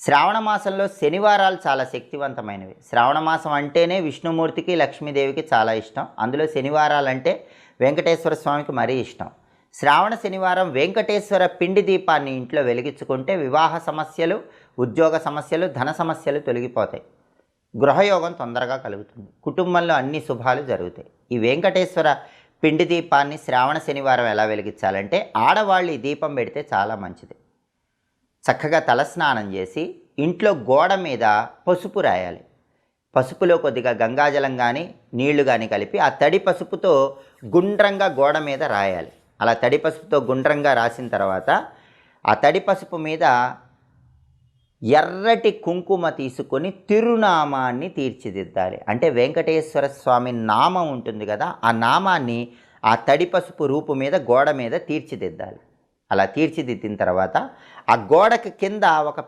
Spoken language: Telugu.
శ్రావణ మాసంలో శనివారాలు చాలా శక్తివంతమైనవి. శ్రావణ మాసం అంటేనే విష్ణుమూర్తికి, లక్ష్మీదేవికి చాలా ఇష్టం. అందులో శనివారాలు అంటే వెంకటేశ్వర స్వామికి మరీ ఇష్టం. శ్రావణ శనివారం వెంకటేశ్వర పిండి దీపాన్ని ఇంట్లో వెలిగించుకుంటే వివాహ సమస్యలు, ఉద్యోగ సమస్యలు, ధన సమస్యలు తొలగిపోతాయి. గృహయోగం తొందరగా కలుగుతుంది. కుటుంబంలో అన్ని శుభాలు జరుగుతాయి. ఈ వెంకటేశ్వర పిండి దీపాన్ని శ్రావణ శనివారం ఎలా వెలిగించాలంటే, ఆడవాళ్ళు ఈ దీపం పెడితే చాలా మంచిది. చక్కగా తలస్నానం చేసి ఇంట్లో గోడ మీద పసుపు రాయాలి. పసుపులో కొద్దిగా గంగాజలం కానీ నీళ్లు కానీ కలిపి ఆ తడి పసుపుతో గుండ్రంగా గోడ మీద రాయాలి. అలా తడి పసుపుతో గుండ్రంగా రాసిన తర్వాత ఆ తడి పసుపు మీద ఎర్రటి కుంకుమ తీసుకొని తిరునామాన్ని తీర్చిదిద్దాలి. అంటే వెంకటేశ్వర స్వామి నామం ఉంటుంది కదా, ఆ నామాన్ని ఆ తడి పసుపు రూపు మీద గోడ మీద తీర్చిదిద్దాలి. అలా తీర్చిదిద్దిన తర్వాత ఆ గోడకి కింద ఒక